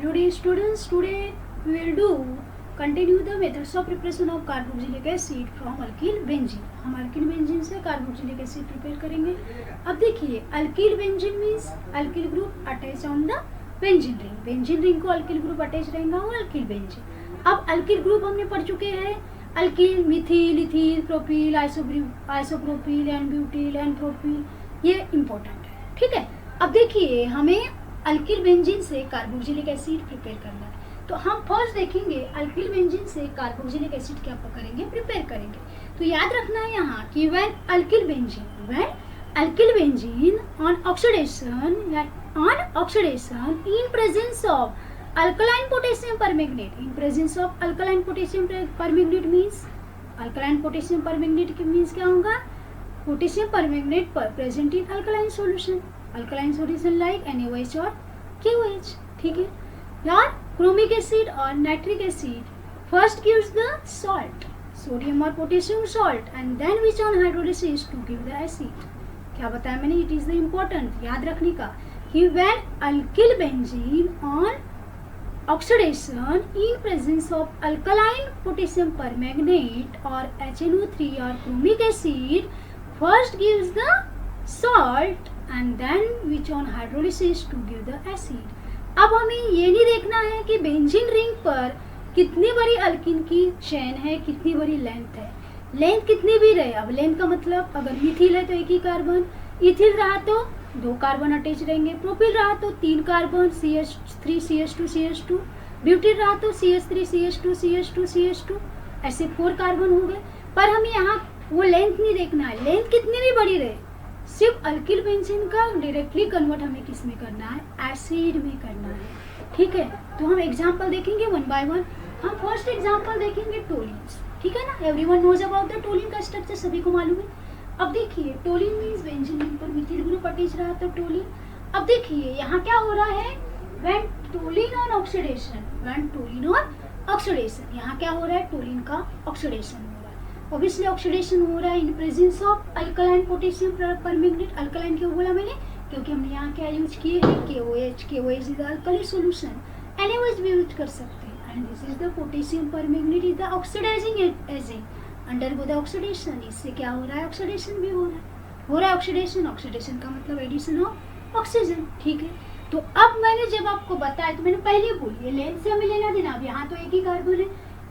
Hello dear students, today we will do continue the methods of preparation of carboxylic acid from alkyl benzene. हम alkyl benzene से carboxylic acid prepare करेंगे. अब देखिए alkyl benzene means alkyl group attached on the benzene ring. benzene ring को alkyl group attached रहेगा वो alkyl benzene. अब alkyl group हमने पढ़ चुके हैं alkyl, Mithil, ethyl, propyl, isopropyl and butyl and propyl. ये इम्पोर्टेंट है, ठीक है. अब देखिए हमें अल्किल बेंजीन से कार्बोक्सिलिक एसिड प्रिपेयर करना है. तो हम फर्स्ट देखेंगे अल्किल बेंजीन से कार्बोक्सिलिक एसिड क्या करेंगे, प्रिपेयर करेंगे. तो याद रखना है यहाँ कि when alkyl benzene on oxidation in presence of alkaline potassium permanganate. In presence of alkaline potassium permanganate means alkaline potassium permanganate means क्या होगा, पोटेशियम परमैंगनेट पर present in alkaline solution like NaOH और KOH. ठीक है यार. Chromic acid और nitric acid first gives the salt, sodium और potassium salt, and then which on hydrolysis to give the acid. क्या बताया मैंने, इट इज द इम्पोर्टेंट याद रखने का कि when alkyl benzene on oxidation in presence of alkaline potassium permanganate और HNO3 और chromic acid first gives the salt and then which on hydrolysis to give the acid. अब हमें ये नहीं देखना है कि बेंजीन रिंग पर कितनी बड़ी अल्किन की चेन है, कितनी बड़ी लेंथ है. लेंथ कितनी भी रहे, अब लेंथ का मतलब अगर मिथिल है तो एक ही कार्बन, इथिल रहा तो 2 कार्बन अटैच रहेंगे, प्रोपिल रहा तो 3 carbon CH3 CH2 CH2, butyl रहा तो CH3 CH2 CH2 CH2, ऐसे 4 कार्बन हो गए. पर हमें यहाँ वो लेंथ नहीं देखना है, लेंथ कितनी भी बड़ी रहे, सिर्फ अल्किल बेंजीन का डायरेक्टली कन्वर्ट हमें किस में करना है, एसिड में करना है. ठीक है. तो हम एग्जांपल देखेंगे वन बाय वन. हम फर्स्ट एग्जांपल देखेंगे टोलिन्स. ठीक है ना, everyone knows about the toluene का स्ट्रक्चर, सभी को मालूम है. अब देखिए टोलिन मींस बेंजीन रिंग पर मिथिल ग्रुप अटैच रहा तो टोलिन. अब देखिए यहाँ क्या हो रहा है, व्हेन टोलिन ऑन ऑक्सीडेशन, यहाँ क्या हो रहा है, टोलिन का ऑक्सीडेशन. ऑब्वियसली ऑक्सीडेशन हो रहा है इन presence of alkaline potassium permanganate. Alkaline क्यों बोला मैंने, क्योंकि हमने यहाँ क्या यूज किए हैं, KOH is the alkali solution. NaOH भी यूज कर सकते हैं. And this is the potassium permanganate is the oxidizing agent undergo the oxidation. इससे क्या हो रहा है, ऑक्सीडेशन भी हो रहा है. ऑक्सीडेशन का मतलब एडिशन ऑफ ऑक्सीजन. ठीक है. तो अब मैंने जब आपको बताया तो मैंने पहले बोली लेंथ से हमें लेना देना. अब यहाँ तो एक ही कार्बन है.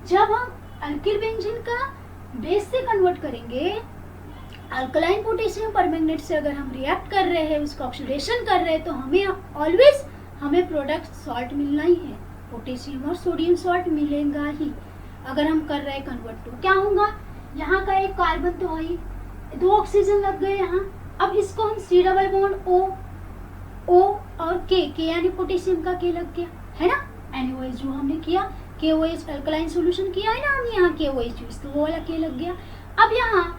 जब हम अल्किल बेंजीन का बेस से कन्वर्ट करेंगे अल्कलाइन पोटेशियम परमैंगनेट से, अगर हम रिएक्ट कर रहे हैं, उसका ऑक्सीडेशन कर रहे हैं, तो हमें प्रोडक्ट सॉल्ट मिलना ही है. पोटेशियम और सोडियम सॉल्ट मिलेगा ही अगर हम कर रहे हैं कन्वर्ट. तो क्या होगा, यहाँ का एक कार्बन तो है, 2 ऑक्सीजन लग गए यहाँ. अब इसको हम C डबल बॉन्ड O और K यानी पोटेशियम का K लग गया है ना. NaOH जो हमने किया, KOH अल्कलाइन सॉल्यूशन किया है ना, हम यहाँ KOH यूज, तो वो वाला K लग गया. अब यहाँ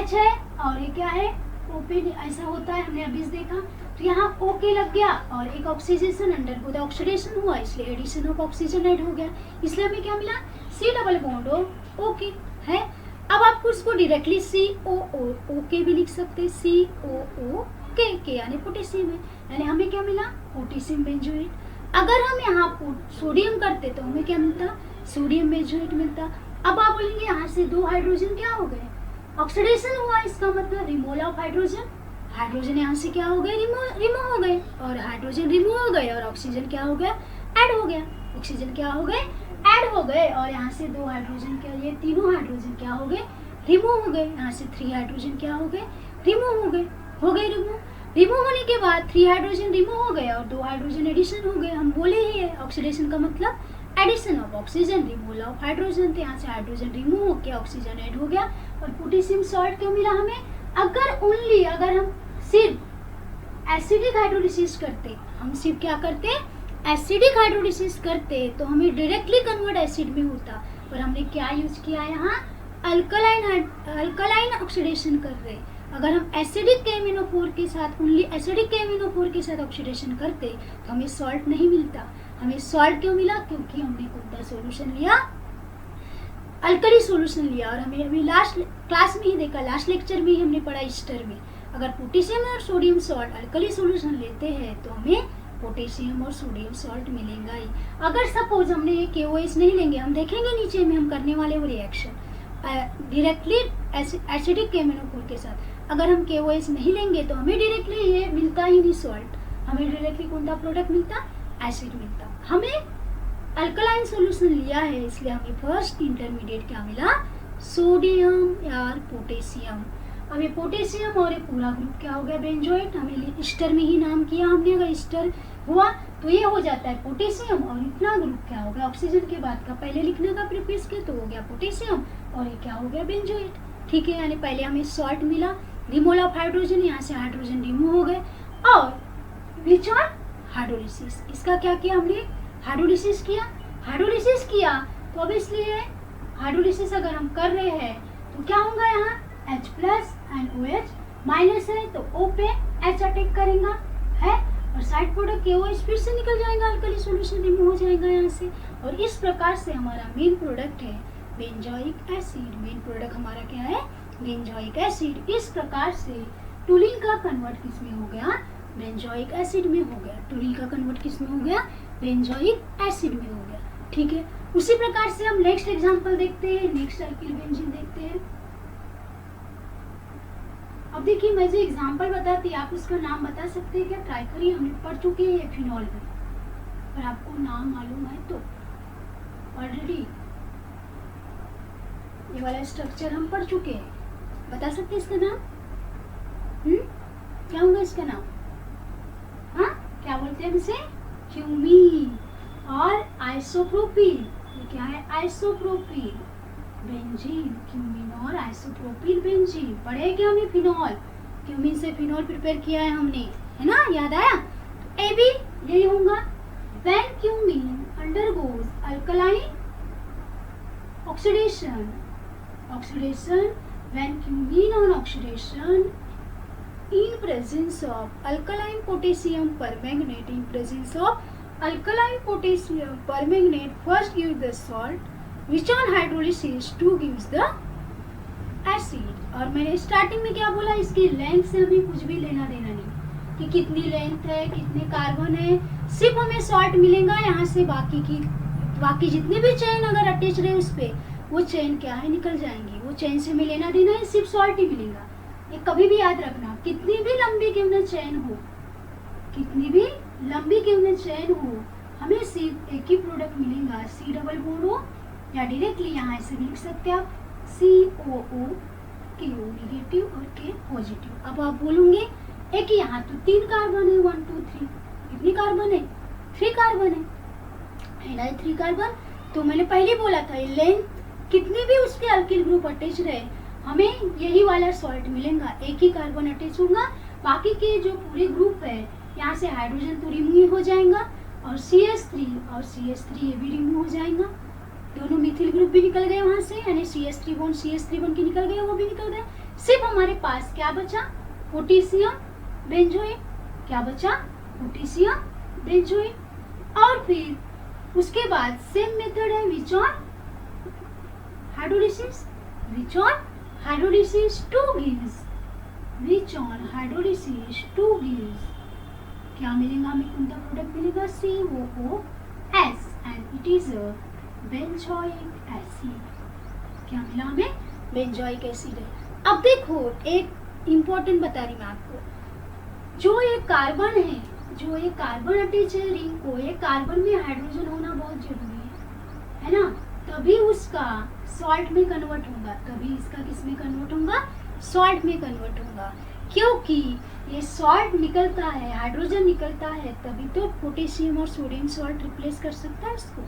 H है और ये क्या है, प्रोपेन. ऐसा होता है, हमने अभी देखा. तो यहाँ OK लग गया और एक ऑक्सीडेशन अंडरगो द ऑक्सीडेशन हुआ, इसलिए एडिशन ऑफ ऑक्सीजन ऐड हो गया. इसलिए हमें क्या मिला, C डबल बॉन्ड OK है. अब आपको इसको डायरेक्टली COOK भी लिख सकते हैं, COOK यानी पोटेशियम है. यानी हमें क्या मिला, पोटेशियम बेंजोएट. अगर हम यहाँ सोडियम करते तो हमें क्या मिलता, सोडियम बेंजोएट मिलता. अब आप बोलेंगे यहाँ से 2 हाइड्रोजन क्या हो गए, ऑक्सीडेशन हुआ, इसका मतलब रिमूवल ऑफ हाइड्रोजन यहाँ से क्या हो गए, रिमूव हो गए, और हाइड्रोजन रिमूव हो गए और ऑक्सीजन क्या हो गया, ऐड हो गया. ऑक्सीजन क्या हो गए, ऐड हो गए, और यहाँ से 2 हाइड्रोजन क्या, ये तीनों हाइड्रोजन क्या हो गए, रिमूव हो गए. यहाँ से 3 हाइड्रोजन क्या हो गए, रिमूव हो गए रिमूव होने के बाद 3 हाइड्रोजन रिमूव हो गए और 2 हाइड्रोजन एडिशन हो गए. हम बोले ही है ऑक्सीडेशन का मतलब addition of oxygen, removal of hydrogen. तो यहाँ से हाइड्रोजन रिमूव होकर ऑक्सीजन ऐड हो गया. और पोटेशियम सॉल्ट क्यों मिला हमें, अगर हम सिर्फ एसिडिक हाइड्रोलिसिस करते, एसिडिक हाइड्रोलिसिस करते तो हमें डायरेक्टली कन्वर्ट एसिड में होता. पर हमने क्या यूज किया यहाँ, अल्कलाइन ऑक्सीडेशन कर रहे. अगर हम एसिडिक KMnO4 के साथ एसिडिक KMnO4 के साथ ऑक्सीडेशन करते तो हमें सॉल्ट नहीं मिलता. हमें सॉल्ट क्यों मिला, क्योंकि हमने कौन सा सॉल्यूशन लिया, अल्कली सॉल्यूशन लिया. और हमें अभी लास्ट क्लास में ही देखा, लास्ट लेक्चर में ही हमने पढ़ा ईस्टर में, अगर पोटेशियम और सोडियम सॉल्ट अल्कली सॉल्यूशन लेते हैं तो हमें पोटेशियम और सोडियम सॉल्ट मिलेगा ही। अगर सपोज हमने ये KOH नहीं लेंगे, हम देखेंगे नीचे में हम करने वाले वो रिएक्शन डायरेक्टली एसिडिक केमिनोफोर के साथ, अगर हम KOH नहीं लेंगे तो हमें डायरेक्टली ये मिलता ही नहीं सॉल्ट, हमें डायरेक्टली कौन सा प्रोडक्ट मिलता, एसिड मिलता। हमें अल्कलाइन सॉल्यूशन लिया है इसलिए हमें फर्स्ट इंटरमीडिएट क्या मिला, सोडियम या पोटेशियम। अब ये पोटेशियम और ये पूरा ग्रुप क्या हो गया, बेंजोएट। हमें स्टर में ही नाम किया हमने, अगर स्टर हुआ तो ये हो जाता है पोटेशियम और इतना ग्रुप क्या हो गया, ऑक्सीजन के बाद का पहले लिखने का प्रीफिक्स के तो हो गया पोटेशियम और ये क्या हो गया, बेंजोएट। ठीक है, यानी पहले हमें सॉल्ट मिला, रिमूवल ऑफ हाइड्रोजन, यहाँ से हाइड्रोजन रिमूव हो गए और विच ऑन हाइड्रोलिसिस। इसका क्या किया हमने, हाइड्रोलिसिस किया। हाइड्रोलिसिस किया तो ऑब्वियसली है हाइड्रोलिसिस अगर हम कर रहे हैं तो क्या होगा, यहाँ H plus and OH minus है तो O पे H अटैक करेगा है और साइड प्रोडक्ट KOH फिर से निकल जाएगा, अल्कली सॉल्यूशन रिमूव हो जाएगा यहाँ से। और इस प्रकार से हमारा मेन प्रोडक्ट है बेंजोइक एसिड। मेन प्रोडक्ट हमारा क्या है, बेंजोइक एसिड। इस प्रकार से टोलिन का कन्वर्ट किस में हो गया, बेंजोइक एसिड में हो गया। टोलिन का कन्वर्ट किस में हो गया, बेंजोइक एसिड में हो गया। ठीक है, उसी प्रकार से हम नेक्स्ट एग्जांपल देखते हैं, नेक्स्ट अल्किल बेंजीन देखते हैं। अब देखिए मैं जो एग्जांपल बताती आप उसका नाम बता सकते हैं क्या, ट्राई करिए, हमने पढ़ चुके हैं फिनॉल में, पर आपको नाम मालूम है तो ऑलरेडी ये वाला स्ट्रक्चर हम पढ़ चुके हैं, बता सकते हैं इसका नाम, क्या होगा इसका नाम, हाँ क्या बोलते हैं इसे, क्यूमीन और आइसोप्रोपिल। ये क्या है, आइसोप्रोपिल बेंजीन, क्यूमीन और आइसोप्रोपिल बेंजीन। पढ़े क्या हमने, फिनॉल, क्यूमीन से फिनॉल प्रिपेयर किया है हमने, है ना, याद आया। तो ए भी यही होगा, when cumene undergoes alkaline oxidation, oxidation when cumene on oxidation in presence of alkaline potassium permanganate, in presence of alkaline potassium permanganate first gives the salt which on hydrolysis 2 gives the acid। और मैंने starting में क्या बोला, इसकी length से हमें कुछ भी लेना देना नहीं कि कितनी लेंथ है, कितने कार्बन है, सिर्फ हमें सॉल्ट मिलेगा यहाँ से, बाकी जितने भी चेन अगर अटैच रहे उस पर वो चेन क्या है, निकल जाएंगी, वो चेन से हमें लेना देना है, सिर्फ सॉल्ट ही मिलेगा। ये कभी भी याद रखना, कितनी भी लंबी क्यों न चेन हो, कितनी भी लंबी क्यों न चेन हो, हमें सिर्फ एक ही प्रोडक्ट मिलेगा, C डबल बॉन्ड हो या डायरेक्टली यहाँ ऐसे लिख सकते हैं आप COO, KO नेगेटिव और K पॉजिटिव। अब आप बोलोगे एक यहाँ तो 3 कार्बन है, 1 2 3, कितनी कार्बन है, 3 कार्बन है ना, 3 कार्बन। तो मैंने पहले बोला था लेंथ कितनी भी उसके अल्किल ग्रुप अटैच रहे हमें यही वाला सॉल्ट मिलेगा, एक ही कार्बन अटैच होगा, बाकी के जो पूरे ग्रुप है यहाँ से हाइड्रोजन तो रिमूव हो जाएगा और CH3 ये भी रिमूव हो जाएगा, दोनों मिथिल ग्रुप भी निकल गए वहाँ से, यानी CH3 बन के निकल गए, वो भी निकल गए। सिर्फ हमारे पास क्या बचा, पोटेशियम बेंजोएट, क्या बचा, पोटेशियम बेंजोएट। और फिर उसके बाद सेम मेथड है which on hydrolysis, which on hydrolysis 2 gives, which on hydrolysis 2 gives क्या मिलेगा, हमें कौन सा प्रोडक्ट मिलेगा, COOS and it is a benzoic acid। क्या मिला हमें, बेंजोइक एसिड है। अब देखो एक इम्पोर्टेंट बता रही मैं आपको, जो ये कार्बन है, जो ये कार्बन अटैच है रिंग को, ये कार्बन में हाइड्रोजन होना बहुत जरूरी है ना, तभी उसका सॉल्ट में कन्वर्ट होगा, तभी इसका किस में कन्वर्ट होगा, सॉल्ट में कन्वर्ट होगा, क्योंकि ये सॉल्ट निकलता है, हाइड्रोजन निकलता है, तभी तो पोटेशियम और सोडियम सॉल्ट रिप्लेस कर सकता है इसको।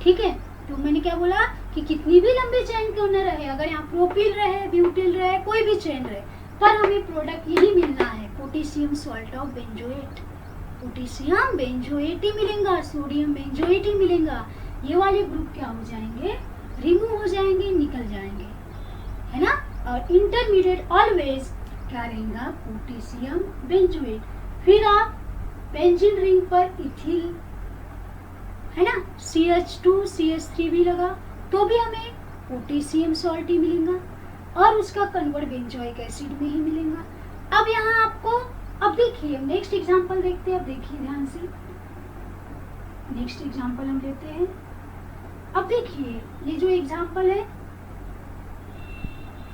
ठीक है, तो मैंने क्या बोला कि कितनी भी लंबी चेन क्यों न रहे, अगर यहाँ प्रोपिल रहे, ब्यूटिल रहे, कोई भी चेन रहे, पर हमें प्रोडक्ट यही मिलना है, potassium salt of benzoate, potassium benzoate ही मिलेगा, सोडियम बेंजोएट ही मिलेगा। ये वाले ग्रुप क्या हो जाएंगे, रिमूव हो जाएंगे, निकल जाएंगे, है ना। और इंटरमीडिएट ऑलवेज क्या रहेगा, पोटेशियम बेंजोएट। फिर आप बेंजीन रिंग पर इथिल, है ना, CH2 CH3 भी लगा तो भी हमें पोटेशियम सॉल्ट ही मिलेगा और उसका कन्वर्ट बेंजोइक एसिड में ही मिलेगा। अब यहाँ आपको अब देखिए नेक्स्ट एग्जांपल देखते हैं। अब देखिए ध्यान से, नेक्स्ट एग्जांपल हम लेते हैं। अब देखिए ये जो एग्जांपल है,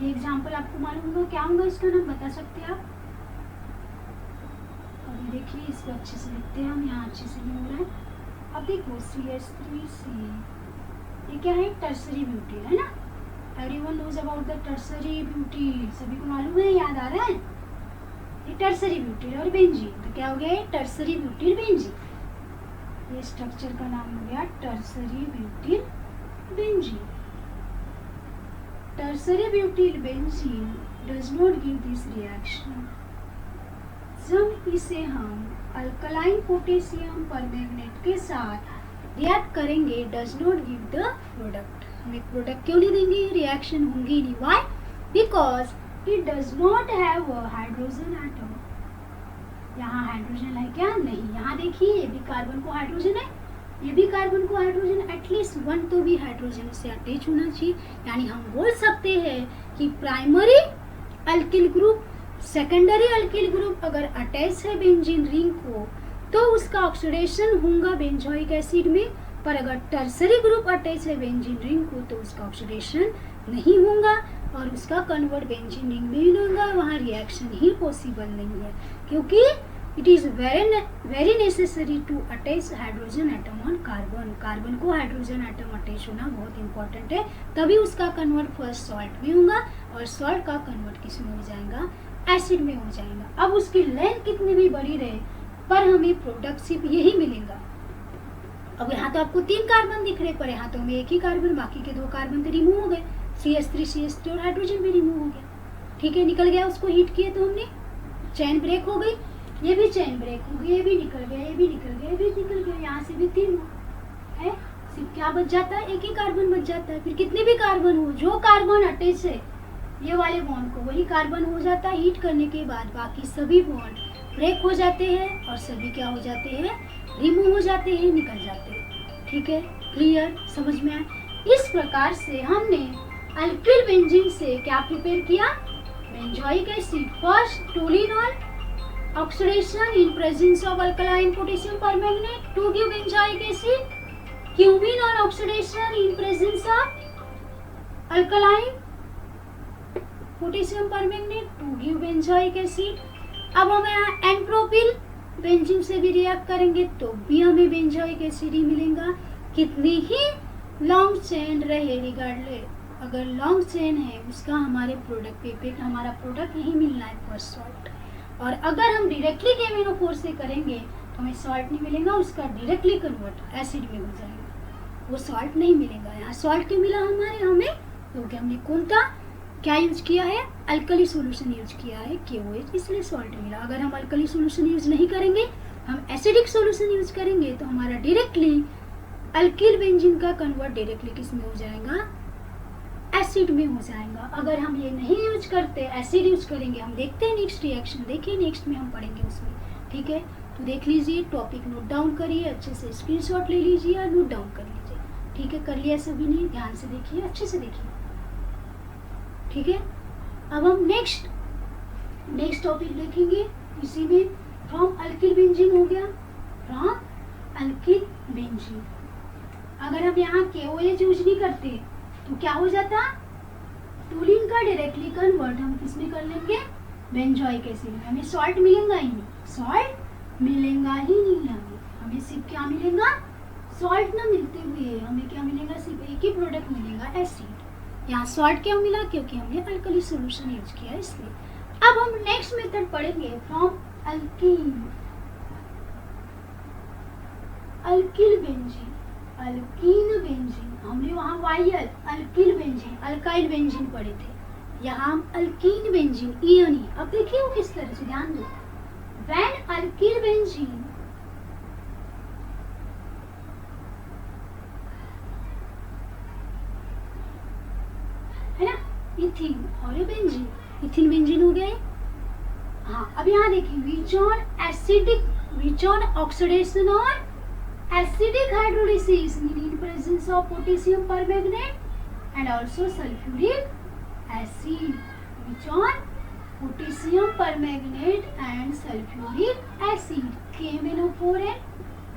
ये एग्जांपल आपको मालूम होगा क्या होगा, इसका नाम बता सकते हैं आप? अभी देखिए इसको अच्छे से लिखते हैं हम, यहाँ अच्छे से नहीं हो रहा है। अब देखो CH3C, ये क्या है? टर्सरी ब्यूटीन है ना। Everyone knows about the tertiary butene, सभी को मालूम है, याद आ रहा है? ये टर्सरी ब्यूटीन और बेंजीन, तो क्या हो गया? Tertiary butene benzene. ये स्ट्रक्चर का नाम हो गया tertiary butene benzene. Tertiary butene benzene does not give this reaction. जब इसे हम अल्कलाइन पोटेशियम परमैंगनेट के साथ रिएक्ट करेंगे, does not give the product, हम एक प्रोडक्ट क्यों नहीं देंगे? रिएक्शन होंगी नहीं। Why? Because it does not have a hydrogen atom. यहाँ हाइड्रोजन है क्या? नहीं। यहाँ देखिए ये भी कार्बन को हाइड्रोजन है, ये भी कार्बन को हाइड्रोजन, एटलीस्ट वन तो भी हाइड्रोजन से अटैच होना चाहिए। यानी हम बोल सकते हैं कि primary alkyl group, secondary alkyl group अगर अटैच है बेंजीन रिंग को तो उसका ऑक्सीडेशन होगा बेंजोइक एसिड में, पर अगर टर्सरी ग्रुप अटैच है बेंजीन रिंग को तो उसका ऑक्सीडेशन नहीं होगा और उसका कन्वर्ट बेंजीन रिंग में नहीं होगा, वहाँ रिएक्शन ही पॉसिबल नहीं है, क्योंकि it is very necessary to attach hydrogen atom on carbon. Carbon को हाइड्रोजन एटम अटैच होना बहुत इंपॉर्टेंट है, तभी उसका कन्वर्ट फर्स्ट सॉल्ट में होगा और सॉल्ट का कन्वर्ट किस में हो जाएगा? एसिड में हो जाएगा। अब उसकी लेंथ कितनी भी बड़ी रहे पर हमें प्रोडक्ट सिर्फ यही मिलेगा। अब यहाँ तो आपको 3 कार्बन दिख रहे, पर यहाँ तो हमें एक ही कार्बन, बाकी के 2 कार्बन तो रिमूव हो गए, CH3 और हाइड्रोजन भी रिमूव हो गया। ठीक है, निकल गया, उसको हीट किए तो हमने, चैन ब्रेक हो गई, ये भी चैन ब्रेक हो गई, ये भी निकल गया, ये भी निकल गया, ये भी निकल गया, यहाँ से भी 3 है, सिर्फ क्या बच जाता है? एक ही कार्बन बच जाता है। फिर कितने भी कार्बन हो, जो कार्बन अटैच है ये वाले बॉन्ड को, वही कार्बन हो जाता है। हीट करने के बाद बाकी सभी बॉन्ड ब्रेक हो जाते हैं और सभी क्या हो जाते हैं? रिमूव हो जाते हैं, निकल जाते हैं। ठीक है, क्लियर, समझ में आया? इस प्रकार से हमने अल्किल बेंजीन से क्या प्रिपेयर किया? Benzoic acid. First toluene oxidation in presence of alkaline potassium permanganate to give benzoic acid, cumene oxidation in presence of alkaline potassium permanganate to give benzoic acid. अब हम यहाँ एन-प्रोपिल बेंजीन से भी react करेंगे तो भी हमें बेंजोइक एसिड ही मिलेगा। कितनी ही लॉन्ग चेन रहे रिगार्डलेस, अगर लॉन्ग चेन है उसका हमारे प्रोडक्ट पे इफेक्ट, हमारा प्रोडक्ट यही मिलना है फर्स्ट सॉल्ट। और अगर हम डायरेक्टली केमिनोफोर से करेंगे तो हमें सॉल्ट नहीं मिलेगा, उसका डायरेक्टली कन्वर्ट एसिड में हो जाएगा, वो सॉल्ट नहीं मिलेगा। यहाँ सॉल्ट क्यों मिला हमें? क्योंकि हमने कौन सा क्या यूज किया है? अल्कली सॉल्यूशन यूज किया है, KOH, इसलिए सॉल्ट मिला। अगर हम अल्कली सॉल्यूशन यूज नहीं करेंगे, हम एसिडिक सॉल्यूशन यूज करेंगे तो हमारा डायरेक्टली अल्किल बेंजीन का कन्वर्ट डायरेक्टली किस में हो जाएगा? एसिड में हो जाएगा। अगर हम ये नहीं यूज करते, एसिड यूज करेंगे, हम देखते हैं नेक्स्ट रिएक्शन, देखिए नेक्स्ट में हम पढ़ेंगे उसमें। ठीक है, तो देख लीजिए, टॉपिक नोट डाउन करिए, अच्छे से स्क्रीनशॉट ले लीजिए और नोट डाउन कर लीजिए। ठीक है, कर लिया सभी ने? ध्यान से देखिए, अच्छे से देखिए। ठीक है, अब हम नेक्स्ट टॉपिक देखेंगे इसी में। फ्रॉम अल्किल बेंजीन हो गया, फ्रॉम अल्किल बेंजीन। अगर हम यहाँ KOH यूज नहीं करते तो क्या हो जाता? टोलिन का डायरेक्टली कन्वर्ट हम किस में कर लेंगे? बेंजोइक एसिड में। हमें सॉल्ट मिलेगा ही नहीं, सॉल्ट मिलेगा ही नहीं, हमें सिर्फ क्या मिलेगा? सॉल्ट ना मिलते हुए हमें क्या मिलेगा? सिर्फ एक ही प्रोडक्ट मिलेगा, एसिड। यहाँ सॉल्ट क्यों मिला? क्योंकि हमने अल्कली सॉल्यूशन यूज किया इसलिए। अब हम नेक्स्ट मेथड पढ़ेंगे from alkyne benzene. Alkyne benzene हमने वहाँ while alkyl benzene, alkyl benzene पढ़े थे, यहाँ हम अल्कीन बेंजीन, ENE। अब देखिए वो किस तरह से, ध्यान दो। व्हेन अल्किल बेंजीन है ना, इथिन और बेंजीन, इथिन बेंजीन हो गया। हाँ, अब यहाँ देखिए, विच ऑन ऑक्सीडेशन और acidic hydrolysis in presence of potassium permanganate and also sulfuric acid, which on potassium permanganate and sulphuric acid, KMnO4 and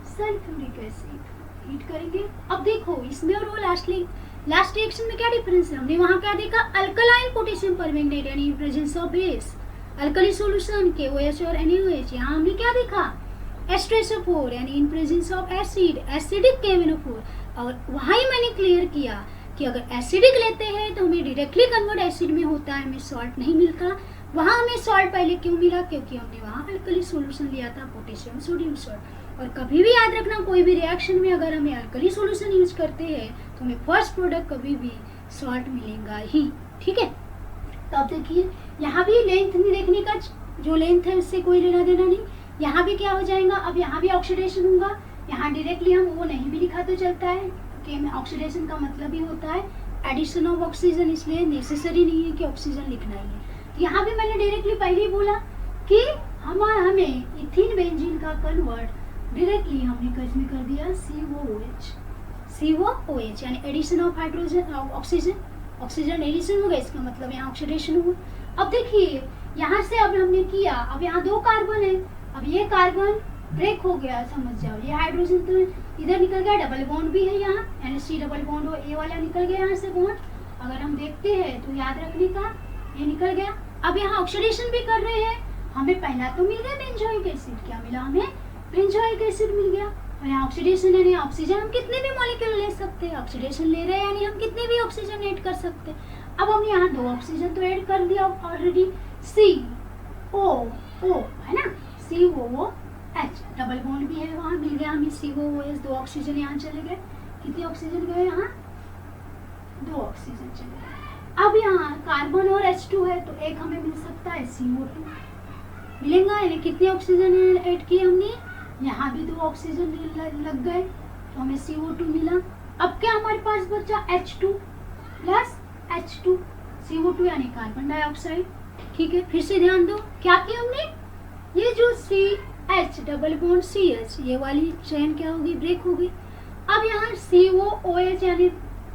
sulphuric acid heat करेंगे। अब देखो इसमें और वो लास्ट रिएक्शन में क्या डिफरेंस है, हमने वहां क्या देखा, अल्कलाइन पोटेशियम परमैंगनेट यानी इन presence of base, alkali solution KOH और NaOH। यहाँ हमने क्या देखा, H2SO4 यानी इन presence of acid, acidic KMnO4। और वहाँ ही मैंने क्लियर किया कि अगर एसिडिक लेते हैं तो हमें डायरेक्टली कन्वर्ट एसिड में होता है, हमें सॉल्ट नहीं मिलता। वहाँ हमें सॉल्ट पहले क्यों मिला, क्योंकि हमने वहाँ अल्कली सॉल्यूशन लिया था, पोटेशियम सोडियम सॉल्ट। और कभी भी याद रखना, कोई भी रिएक्शन में अगर हमें अल्कली सॉल्यूशन यूज करते हैं तो हमें फर्स्ट प्रोडक्ट कभी भी सॉल्ट मिलेगा ही, ठीक है। तो अब देखिए यहाँ भी लेंथ नहीं देखने का, जो लेंथ है उससे कोई लेना देना नहीं। यहाँ भी क्या हो जाएगा, अब यहाँ भी ऑक्सीडेशन होगा। यहाँ डायरेक्टली हम वो नहीं भी लिखा तो चलता है, क्योंकि ऑक्सीडेशन का मतलब ही होता है एडिशन ऑफ ऑक्सीजन, इसलिए नेसेसरी नहीं है कि ऑक्सीजन लिखना ही है। तो यहाँ भी मैंने डायरेक्टली पहले ही बोला कि हमें इथिन बेंजीन का कन्वर्ट डायरेक्टली हमने किसमें कर दिया, COOH यानी addition of hydrogen oxygen addition हो गया, इसका मतलब यहाँ ऑक्सीडेशन हुआ। अब देखिए यहाँ से अब हमने किया, अब यहाँ 2 कार्बन है, अब ये कार्बन ब्रेक हो गया, समझ जाओ, ये हाइड्रोजन तो इधर निकल गया, डबल बॉन्ड भी है यहाँ, NH3 डबल बॉन्ड हो, ए वाला निकल गया यहाँ से बॉन्ड। अगर हम देखते हैं तो याद रखने का, ये निकल गया। अब यहाँ ऑक्सीडेशन भी कर रहे हैं, हमें पहला तो मिल गया बेंजोइक एसिड, क्या मिला हमें, बेंजोइक एसिड मिल गया। और यहाँ ऑक्सीडेशन यानी ऑक्सीजन हम कितने भी मॉलिक्यूल ले सकते हैं, ऑक्सीडेशन ले रहे हैं यानी हम कितने भी ऑक्सीजन ऐड कर सकते हैं। अब हमने यहाँ 2 ऑक्सीजन तो ऐड कर दिया ऑलरेडी, COO है ना, COOH, डबल बॉन्ड भी है वहाँ, मिल गया हमें COOH, 2 ऑक्सीजन यहाँ चले गए। कितने ऑक्सीजन गए यहाँ, 2 ऑक्सीजन चले गए। अब यहाँ कार्बन और H2 है तो एक हमें मिल सकता है CO2 मिलेगा, यानी कितने ऑक्सीजन ऐड किए हमने, यहाँ भी 2 ऑक्सीजन लग गए तो हमें CO2 मिला। अब क्या हमारे पास बचा, H2 प्लस H2, CO2 यानी कार्बन डाइऑक्साइड, ठीक है। फिर से ध्यान दो क्या किया हमने, ये जो CH डबल बॉन्ड CH, ये वाली चेन क्या होगी, ब्रेक होगी। अब यहाँ COOH यानी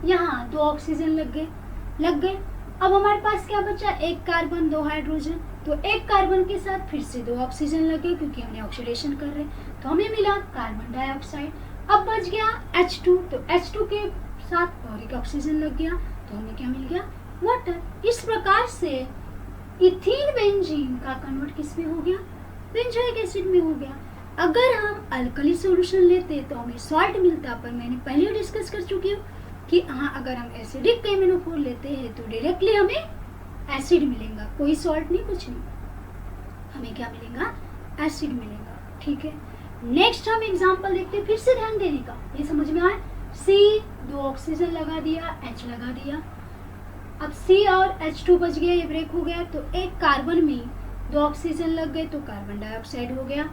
यहाँ 2 ऑक्सीजन लग गए। अब हमारे पास क्या बचा, 1 कार्बन 2 हाइड्रोजन, तो 1 कार्बन के साथ फिर से 2 ऑक्सीजन लगे क्योंकि हमने ऑक्सीडेशन कर रहे, तो हमें मिला कार्बन डाइऑक्साइड। अब बच गया H2, तो H2 के साथ और 1 ऑक्सीजन लग गया तो हमें क्या मिल गया, वाटर। इस प्रकार से इथीन बेंजीन का कन्वर्ट किस में हो गया, बेंजोइक एसिड में हो गया। अगर हम अल्कली सॉल्यूशन लेते तो हमें सॉल्ट मिलता, पर मैंने पहले डिस्कस कर चुकी हूँ कि हाँ अगर हम एसिडिक KMnO4 लेते हैं तो डायरेक्टली हमें एसिड मिलेगा, कोई सॉल्ट नहीं, कुछ नहीं, हमें क्या मिलेगा, एसिड मिलेगा, ठीक है। नेक्स्ट हम एग्जांपल देखते हैं, फिर से ध्यान देने का, ये समझ में आए, C 2 ऑक्सीजन लगा दिया, H लगा दिया। अब C और H2 बच गया, ये ब्रेक हो गया, तो 1 कार्बन में 2 ऑक्सीजन लग गए तो कार्बन डाइऑक्साइड हो गया,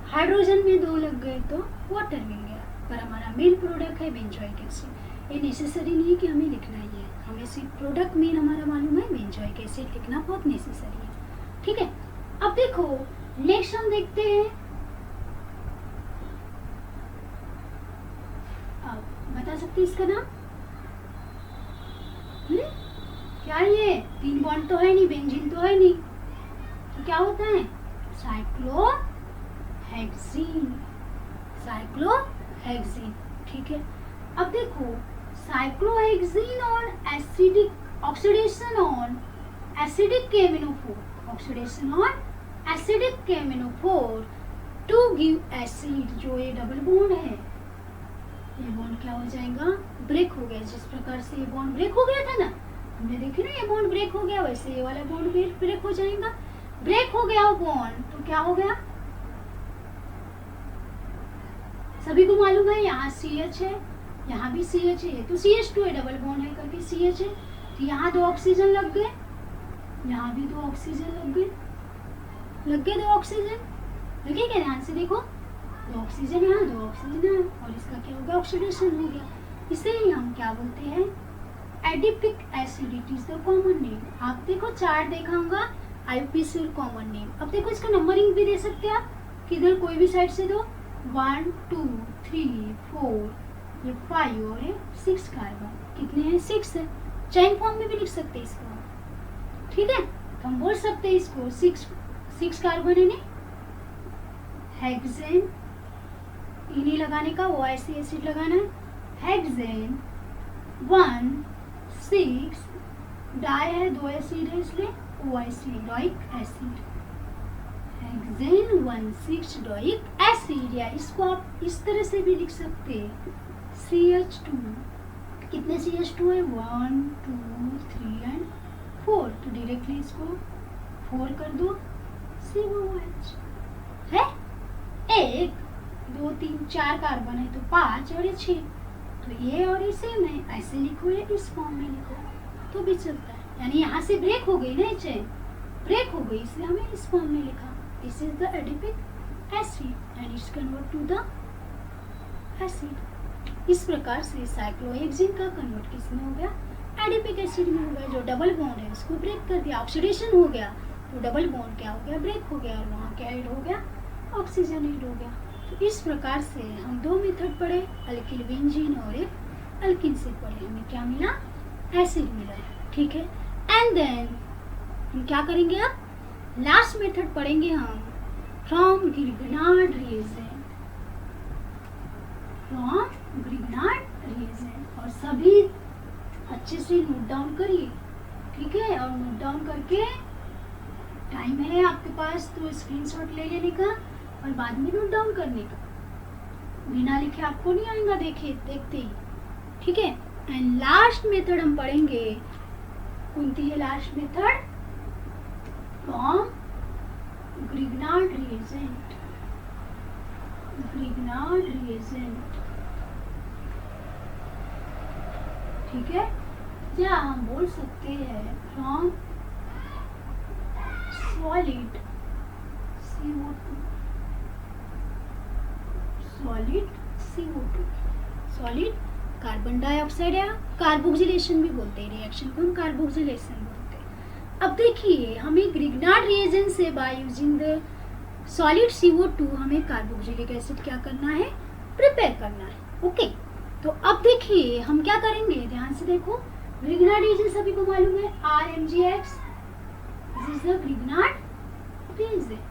हाइड्रोजन में 2 लग गए तो वाटर मिल गया। पर हमारा मेन प्रोडक्ट है बेंजोइक एसिड। ये नेसेसरी नहीं है कि हमें लिखना ही है, हमें सिर्फ प्रोडक्ट मेन हमारा मालूम है, बेंजोइक एसिड लिखना बहुत नेसेसरी है, ठीक है। अब देखो नेक्स्ट हम देखते हैं, अब बता सकते इसका नाम, क्या ये 3 बॉन्ड तो है नहीं, बेंजीन तो है नहीं, तो क्या होता है, साइक्लोहेक्सीन, ठीक है। अब देखो साइक्लोहेक्सीन और acidic oxidation on acidic KMnO4, oxidation on acidic KMnO4 to give acid, जो ये डबल बॉन्ड है, ये बॉन्ड क्या हो जाएगा, ब्रेक हो गया। जिस प्रकार से ये बॉन्ड ब्रेक हो गया था ना, हमने देखे ना, ये बॉन्ड ब्रेक हो गया, वैसे ये वाला बॉन्ड भी ब्रेक हो जाएगा। ब्रेक हो गया वो बॉन्ड तो क्या हो गया, सभी को मालूम है, यहाँ CH है, यहाँ भी CH है, तो CH2 है, डबल बॉन्ड है करके CH है, तो यहाँ 2 ऑक्सीजन लग गए, यहाँ भी 2 ऑक्सीजन लग गए 2 ऑक्सीजन लगे क्या, ध्यान से देखो, 2 ऑक्सीजन यहाँ 2 ऑक्सीजन यहाँ, और इसका क्या हो गया, ऑक्सीडेशन हो गया। इसे हम क्या बोलते हैं, adipic acid, it is the common name. आप देखो चार्ट देखा होगा, IUPAC कॉमन नेम। अब देखो इसका नंबरिंग भी दे सकते हैं आप, किधर कोई भी साइड से दो, 1 2 3 4, ये 5 और ये 6 कार्बन, कितने हैं, 6 है। चेन फॉर्म में भी लिख सकते हैं इसको, ठीक है। तो हम बोल सकते हैं इसको 6 कार्बन है नहीं, हेक्सेन इन्हीं लगाने का, OIC एसिड लगाना है, हेक्सेन 1,6 डाई है, 2 एसिड है इसलिए OIC डोइक एसिड, हेक्सेन 1,6 डोइक एसिड, या इसको आप इस तरह से भी लिख सकते हैं CH2, कितने CH2 है 1 2 3 एंड 4, तो डायरेक्टली इसको 4 कर दो, COOH है, 1 2 3 4 कार्बन है तो 5 और ये 6, तो ये और ये सेम है, ऐसे लिखो या इस फॉर्म में लिखो तो भी चलता है, यानी यहाँ से ब्रेक हो गई ना, चेन ब्रेक हो गई इसलिए हमें इस फॉर्म में लिखा, this is the adipic acid and its convert to the acid. इस प्रकार से साइक्लोहेक्सेन का कन्वर्ट किसमें हो गया, एडिपिक एसिड में हो गया। जो डबल बॉन्ड है उसको ब्रेक कर दिया, ऑक्सीडेशन हो गया तो डबल बॉन्ड क्या हो गया, ब्रेक हो गया, और वहाँ क्या ऐड हो गया, ऑक्सीजन ऐड हो गया। तो इस प्रकार से हम 2 मेथड पढ़े, अल्किल बेंजीन और एक अल्किन से पढ़े, हमें क्या मिला, एसिड मिला, ठीक है। एंड देन हम क्या करेंगे, अब लास्ट मेथड पढ़ेंगे हम, from Grignard reagent, from Grignard reagent, और सभी अच्छे से नोट डाउन करिए, ठीक है, और नोट डाउन करके टाइम है आपके पास तो स्क्रीनशॉट ले लेने का और बाद में नोट डाउन करने का, बिना लिखे आपको नहीं आएगा, देखिए देखते ही, ठीक है। एंड लास्ट मेथड हम पढ़ेंगे, कौन सी है last method, from Grignard reagent, Grignard reagent, ठीक है, या हम बोल सकते हैं from solid CO2, solid CO2, solid carbon dioxide या कार्बोक्सिलेशन भी बोलते हैं, रिएक्शन को हम कार्बोक्सिलेशन बोलते हैं। अब देखिए हमें ग्रिग्नार्ड रिएजेंट से by using the solid CO2 हमें कार्बोक्सिलिक एसिड क्या करना है, प्रिपेयर करना है, ओके। तो अब देखिए हम क्या करेंगे, ध्यान से देखो, ग्रिग्नार्ड रिएजेंट सभी को मालूम है, RMgX, this is the Grignard reagent.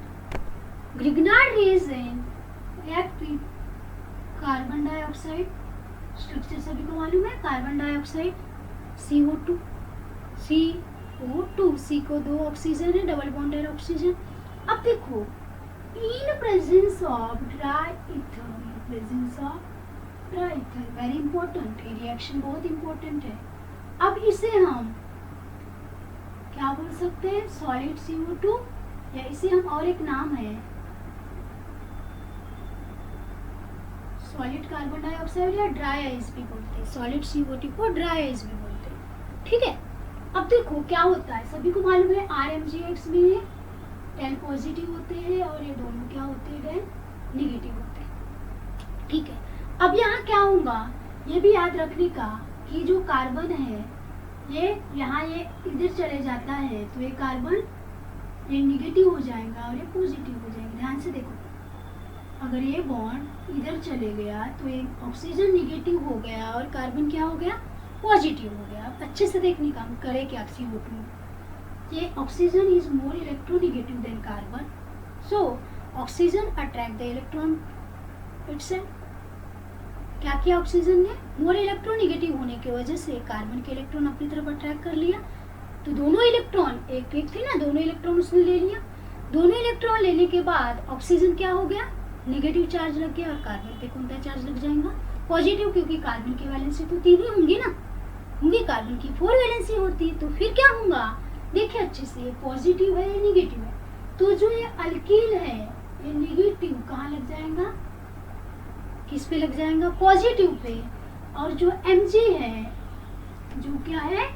Grignard reagent react with carbon dioxide, structure सभी को मालूम है, कार्बन डाइऑक्साइड CO2, C को 2 ऑक्सीजन है, डबल बॉन्डेड ऑक्सीजन। अब देखो इन presence of dry ether, in presence of dry ether, very important, ये reaction बहुत इंपॉर्टेंट है। अब इसे हम क्या बोल सकते हैं, सॉलिड CO2, या इसे हम और एक नाम है सॉलिड कार्बन डाइऑक्साइड या ड्राई आइस भी बोलते हैं, सॉलिड CO2 को ड्राई आइस भी बोलते हैं, ठीक है। अब देखो क्या होता है, सभी को मालूम है RMgX में 10 पॉजिटिव होते हैं और ये दोनों क्या होते हैं, 10 निगेटिव होते हैं, ठीक है। अब यहाँ क्या होगा, ये भी याद रखने का कि जो कार्बन है ये यहाँ ये इधर चले जाता है तो ये कार्बन ये निगेटिव हो जाएगा और ये पॉजिटिव हो जाएगा। ध्यान से देखो, अगर ये बॉन्ड इधर चले गया तो ये ऑक्सीजन निगेटिव हो गया और कार्बन क्या हो गया, पॉजिटिव हो गया। अब अच्छे से देखने का हम करें क्या, CO2 ये oxygen is more electronegative than carbon, so oxygen attract the electron itself. क्या किया ऑक्सीजन ने, मोर इलेक्ट्रोनेगेटिव होने की वजह से कार्बन के इलेक्ट्रॉन अपनी तरफ अट्रैक्ट कर लिया, तो दोनों इलेक्ट्रॉन एक एक थे ना, दोनों इलेक्ट्रॉन उसने ले लिया। दोनों इलेक्ट्रॉन लेने के बाद ऑक्सीजन क्या हो गया, नेगेटिव चार्ज लग गया, और कार्बन पे कौन सा चार्ज लग जाएगा, पॉजिटिव, क्योंकि कार्बन की वैलेंसी तो 3 ही होंगी ना, होंगी, कार्बन की 4 वैलेंसी होती, तो फिर क्या होगा, देखिए अच्छे से, ये पॉजिटिव है या निगेटिव है, तो जो ये अल्कील है ये निगेटिव कहाँ लग जाएगा, किस पे लग जाएगा, पॉजिटिव पे, और जो Mg है, जो क्या है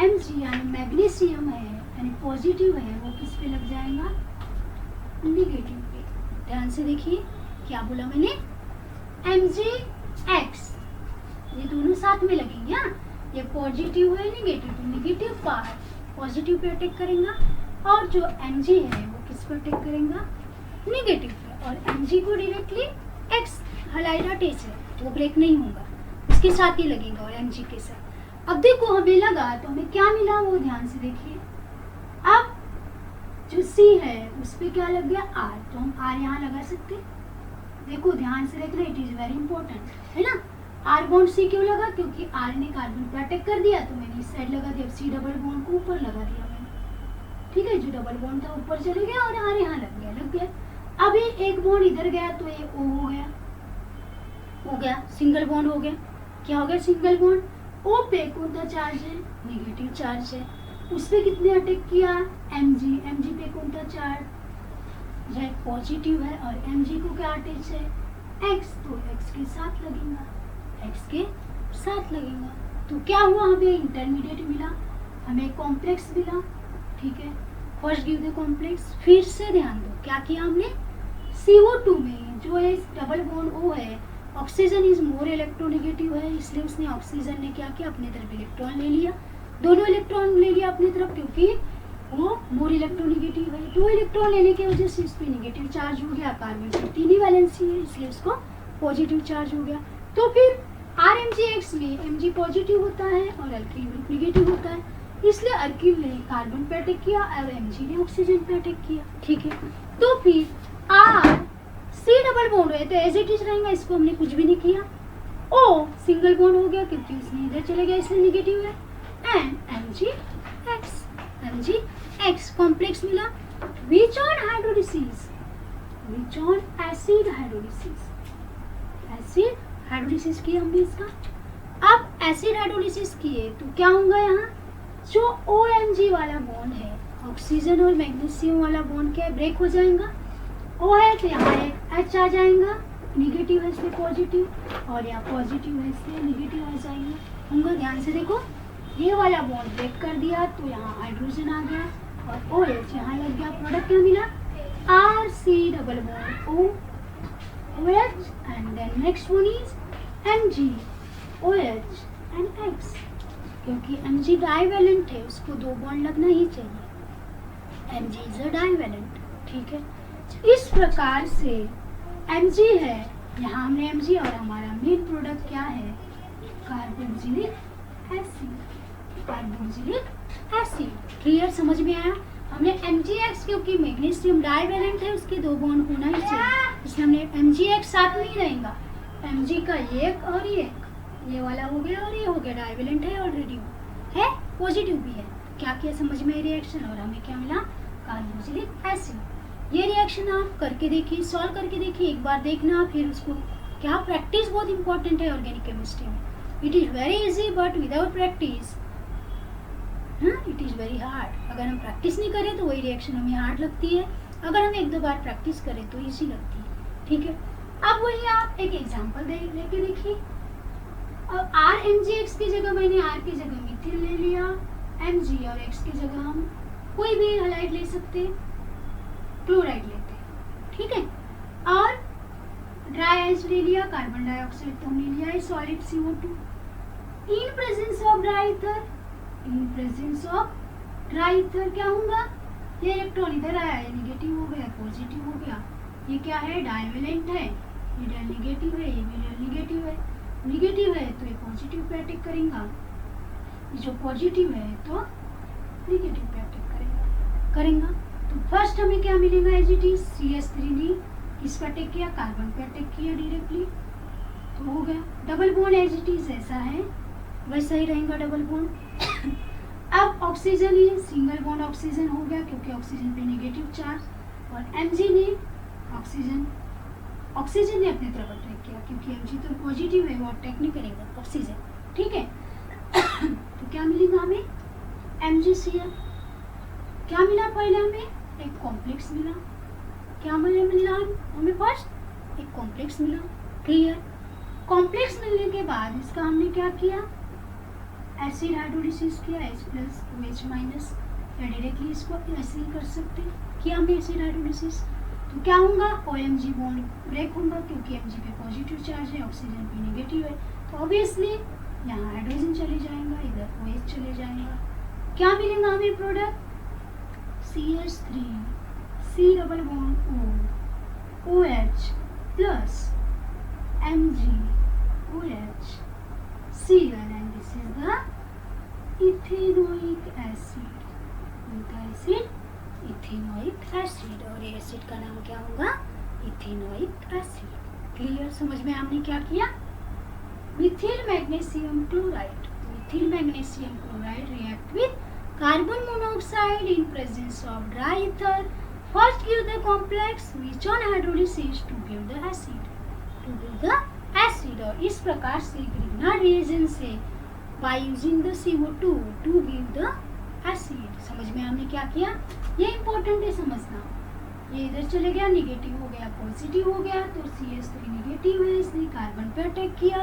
Mg यानी मैग्नीशियम है यानी पॉजिटिव है, वो किस पे लग जाएगा, निगेटिव पे। ध्यान से देखिए क्या बोला मैंने, Mgx, ये दोनों साथ में लगेंगे, ये पॉजिटिव है निगेटिव, तो negative part positive pay attack करेगा, और जो Mg है वो किस पे अटैक करेगा, निगेटिव पे, और Mg को डायरेक्टली X हलाइड अटैच है, वो ब्रेक नहीं होगा, उसके साथ ही लगेगा और Mg के साथ। अब देखो हमें लगा तो हमें क्या मिला, वो ध्यान से देखिए। अब जो सी है उस पे क्या लग गया आर, तो हम आर यहाँ लगा सकते हैं। देखो ध्यान से देखना, इट इज वेरी इंपॉर्टेंट, है ना। आर बॉन्ड सी क्यों लगा, क्योंकि आर ने कार्बन पे अटैक कर दिया तो मैंने इस साइड लगा दिया, सी डबल बॉन्ड को ऊपर लगा दिया मैंने, ठीक है। जो डबल बॉन्ड था ऊपर चले गया और आर यहाँ लग गया। अभी एक बॉन्ड इधर गया तो ये ओ हो गया, सिंगल बॉन्ड हो गया। क्या हो गया, सिंगल बॉन्ड। ओ पे कौन सा चार्ज है, नेगेटिव चार्ज है, उस पे कितने अटैक किया, एमजी, एमजी पे कौन सा चार्ज है, पॉजिटिव है, और एमजी को क्या अटैच है, एक्स, तो एक्स के साथ लगेगा, एक्स के साथ लगेगा। तो क्या हुआ, हमें इंटरमीडिएट मिला, हमें कॉम्प्लेक्स मिला, ठीक है। First give the complex. फिर से ध्यान दो क्या किया हमने, CO2 में जो है डबल बॉन्ड O है, ऑक्सीजन इज मोर इलेक्ट्रोनेगेटिव है, इसलिए उसने ऑक्सीजन ने क्या किया, अपने तरफ इलेक्ट्रॉन ले लिया, दोनों इलेक्ट्रॉन ले लिया अपनी तरफ, क्योंकि वो मोर इलेक्ट्रोनेगेटिव है। 2 इलेक्ट्रॉन लेने की वजह से इस पे नेगेटिव चार्ज हो गया, कार्बन पे 3 ही वैलेंसी है, इसलिए उसको पॉजिटिव चार्ज हो गया। तो फिर RMgX में Mg पॉजिटिव होता है और अल्कीन ग्रुप नेगेटिव होता है, इसलिए अल्कीन ने कार्बन पे अटैक किया और Mg ने ऑक्सीजन पे अटैक किया, ठीक है। तो फिर R C डबल बॉन्ड है तो एज इट इज रहेगा, इसको हमने कुछ भी नहीं किया। O सिंगल बॉन्ड हो गया क्योंकि इसमें इधर चले गया, इसलिए नेगेटिव है। एंड MgX कॉम्प्लेक्स मिला। Which on hydrolysis, which on acid hydrolysis, acid hydrolysis किया हमने इसका। अब एसिड हाइड्रोलिसिस किए तो क्या होगा, यहाँ जो OMg वाला बॉन्ड है, ऑक्सीजन और मैग्नीशियम वाला बॉन्ड क्या है, ब्रेक हो जाएगा। O है तो यहाँ एक H आ जाएगा, निगेटिव है इसलिए पॉजिटिव, और यहाँ पॉजिटिव है इसलिए निगेटिव आ जाएंगे होंगे। ध्यान से देखो, ये वाला बॉन्ड ब्रेक कर दिया तो यहाँ हाइड्रोजन आ गया और OH यहाँ लग गया, प्रोडक्ट क्या मिला, RC double bond O OH, and then next one is Mg OH and X, क्योंकि Mg डाइवेलेंट है, उसको 2 बॉन्ड लगना ही चाहिए, Mg इज अ डाइवेलेंट, ठीक है। इस प्रकार से Mg है, यहाँ हमने Mg और हमारा मेन प्रोडक्ट क्या है, carboxylic acid, carboxylic acid. Clear, समझ में आया। हमने MgX क्योंकि मैग्नीशियम डाइवेलेंट है, उसके 2 बॉन्ड होना ही चाहिए, इसलिए हमने MgX साथ में ही रहेगा। Mg का एक और ये वाला हो गया और ये हो गया, डाइवेलेंट है ऑलरेडी, है पॉजिटिव भी है। क्या किया समझ में रिएक्शन, और हमें क्या मिला, कार्बोक्सिलिक एसिड। ये रिएक्शन आप करके देखिए, सॉल्व करके देखिए, एक बार देखना, फिर उसको क्या, प्रैक्टिस बहुत इंपॉर्टेंट है ऑर्गेनिक केमिस्ट्री में। It is very easy but without practice it is very hard. अगर हम प्रैक्टिस नहीं करें तो वही रिएक्शन हमें हार्ड लगती है, अगर हम 1-2 बार प्रैक्टिस करें तो इजी लगती है, ठीक है। अब वही आप एक एग्जांपल लेके देखिए। अब RMgX की जगह मैंने R की जगह मिथिल ले लिया, Mg और X की जगह हम कोई भी हैलाइड ले सकते, क्लोराइड लेते, ठीक है। और ड्राई आइस ले लिया, कार्बन डाइऑक्साइड तो हमने लिया है, solid CO2। In presence of dry ether, in presence of dry ether क्या होगा, ये इलेक्ट्रॉन इधर आया, ये नेगेटिव हो गया, पॉजिटिव हो गया, ये क्या है, डाइवेलेंट है, ये नेगेटिव है, ये भी नेगेटिव है, नेगेटिव है तो ये पॉजिटिव पे अटैक करेगा, जो पॉजिटिव है तो नेगेटिव पे अटैक करेगा। तो फर्स्ट हमें क्या मिलेगा, एज इट इज CH3 ने किस पे अटैक किया, कार्बन पे अटैक किया डायरेक्टली, तो हो गया। Double bond as it is ऐसा है वैसा ही रहेगा डबल बॉन्ड। अब ऑक्सीजन ही सिंगल बॉन्ड ऑक्सीजन हो गया क्योंकि ऑक्सीजन पे नेगेटिव चार्ज, और Mg ने ऑक्सीजन ने अपनी तरफ अटैक किया क्योंकि Mg तो पॉजिटिव है, वो अटैक नहीं करेगा ऑक्सीजन, ठीक है। तो क्या मिलेगा हमें, MgCl। क्या मिला, पहले हमें एक कॉम्प्लेक्स मिला, क्या मिला हमें, फर्स्ट एक कॉम्प्लेक्स मिला, क्लियर। कॉम्प्लेक्स मिलने के बाद इसका हमने क्या किया, एसिड हाइड्रोलिसिस किया, H प्लस OH माइनस, या डायरेक्टली इसको ऐसे ही कर सकते किया हमने एसिड हाइड्रोलिसिस। तो क्या होगा, OMg बॉन्ड ब्रेक होगा क्योंकि Mg पे पॉजिटिव चार्ज है, ऑक्सीजन पे नेगेटिव है, तो ऑब्वियसली यहाँ हाइड्रोजन चले जाएगा, इधर OH चले जाएगा। क्या मिलेगा हमें product, CH3 C double bond O OH plus Mg OH Cl, and this is the ethanoic acid, ethanoic और ये एसिड का नाम क्या होगा, इथेनोइक एसिड। क्लियर, समझ में आपने क्या किया। Methyl magnesium chloride, methyl magnesium chloride react with carbon monoxide in presence of dry ether, first give the complex which on hydrolysis to give the acid. और इस प्रकार से ग्रिग्नार्ड रिएजेंट से by using the CO2 to give the acid. समझ में आपने क्या किया, ये इंपॉर्टेंट है समझना। ये इधर चले गया, निगेटिव हो गया पॉजिटिव हो गया, तो CH3 निगेटिव है, इसने कार्बन पे अटैक किया।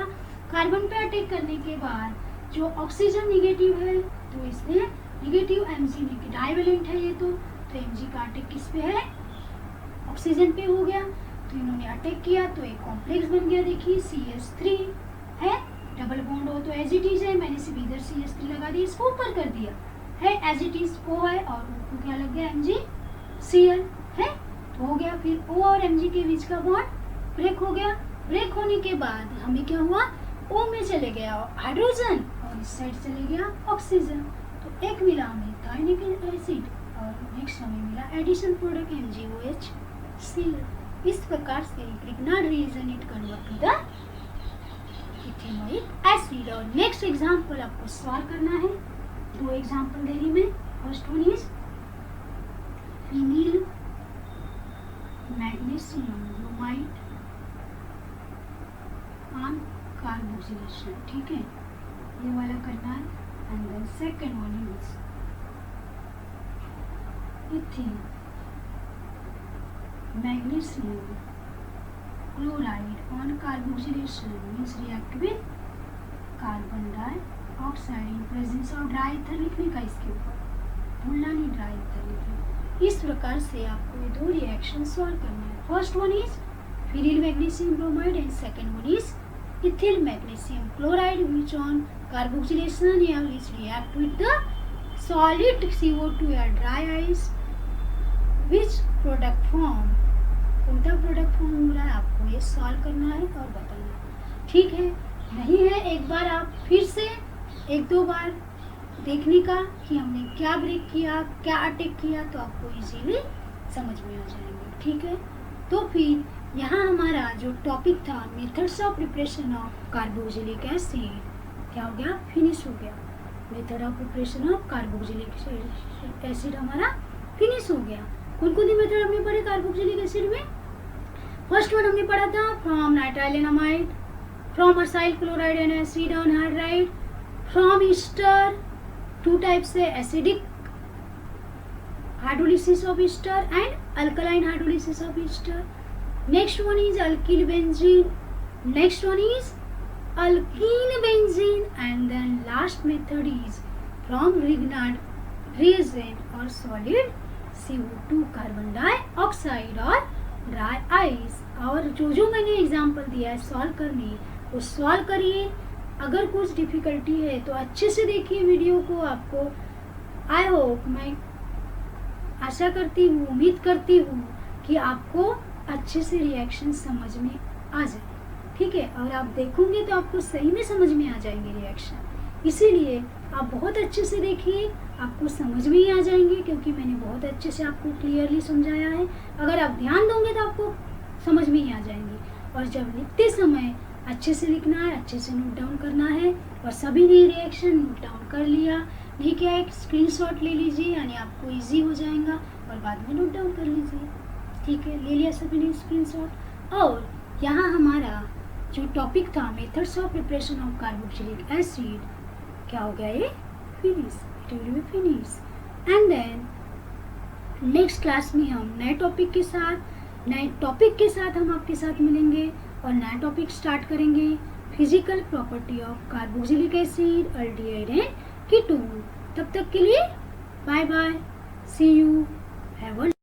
कार्बन पे अटैक करने के बाद जो ऑक्सीजन निगेटिव है तो इसने निगेटिव Mg डाइवेलेंट है ये तो Mg का अटैक किस पे है, ऑक्सीजन पे हो गया। तो इन्होंने अटैक किया तो एक कॉम्प्लेक्स बन गया, देखिए CH3 है, डबल बॉन्ड हो तो एज इट इज है, मैंने सिर्फ इधर CH3 लगा दिया, इसको ऊपर कर दिया है, एज इट इज O है और O को क्या लग गया MgCl है, तो हो गया। फिर O और Mg के बीच का बॉन्ड ब्रेक हो गया। ब्रेक होने के बाद हमें क्या हुआ, O में चले गया हाइड्रोजन और इस साइड चले गया ऑक्सीजन, तो एक मिला हमें थायनिक एसिड और नेक्स्ट हमें मिला एडिशन प्रोडक्ट MgOH। इस प्रकार से Grignard reagent it convert to the ethanoic acid. और नेक्स्ट एग्जांपल आपको सॉल्व करना है, दो एग्जांपल दे रही मैं। First one is phenyl magnesium bromide on carboxylation, ठीक है, ये वाला करना है। And then second one is ethane magnesium chloride on carboxylation means react with carbon dioxide in presence of dry ether लिखने का, इसके ऊपर भूलना नहीं ड्राई ईथर लिखना। इस प्रकार से आपको ये दो रिएक्शन सॉल्व करना है। First one is phenyl magnesium bromide and second one is ethyl magnesium chloride which on carboxylation is react with the solid CO2 या dry ice which product form, कौन-सा प्रोडक्ट फॉर्म हो रहा है आपको ये solve करना है और बताना, ठीक है। नहीं है एक बार आप फिर से एक दो बार देखने का कि हमने क्या ब्रेक किया, क्या अटैक किया, तो आपको इजीली समझ में आ जाएंगे, ठीक है। तो फिर यहाँ हमारा जो टॉपिक था methods of preparation of carboxylic acid क्या हो गया, फिनिश हो गया। Method of preparation of carboxylic acid हमारा फिनिश हो गया। कौन कौन सी मेथड हमने पढ़े कार्बोक्सिलिक एसिड में, फर्स्ट वन हमने पढ़ा था from nitrile and amide, from acyl chloride and acid anhydride, from ester, two types है acidic hydrolysis of ester and alkaline hydrolysis of ester. Next one is alkyl benzene, next one is alkene benzene, and then last method is from Grignard reagent or solid CO2 carbon dioxide और dry ice. और जो मैंने example दिया है solve करने, वो solve करिए। अगर कुछ डिफिकल्टी है तो अच्छे से देखिए वीडियो को। आपको आई होप, मैं आशा करती हूँ, उम्मीद करती हूँ कि आपको अच्छे से रिएक्शन समझ में आ जाए, ठीक है। और आप देखोगे तो आपको सही में समझ में आ जाएंगे रिएक्शन, इसीलिए आप बहुत अच्छे से देखिए, आपको समझ में ही आ जाएंगे, क्योंकि मैंने बहुत अच्छे से आपको क्लियरली समझाया है। अगर आप ध्यान दोगे तो आपको समझ में ही आ जाएंगे। और जब लिखते समय अच्छे से लिखना है, अच्छे से नोट डाउन करना है। और सभी ने रिएक्शन नोट डाउन कर लिया, नहीं क्या, एक स्क्रीनशॉट ले लीजिए, यानी आपको ईजी हो जाएगा और बाद में नोट डाउन कर लीजिए, ठीक है। ले लिया सभी ने स्क्रीनशॉट। और यहाँ हमारा जो टॉपिक था methods of preparation of carboxylic acid क्या हो गया, ये finish, it will be finish. And then next class में हम नए टॉपिक के साथ हम आपके साथ मिलेंगे और नया टॉपिक स्टार्ट करेंगे, physical property of carboxylic acid, aldehyde and ketone. तब तक के लिए bye bye, see you, have a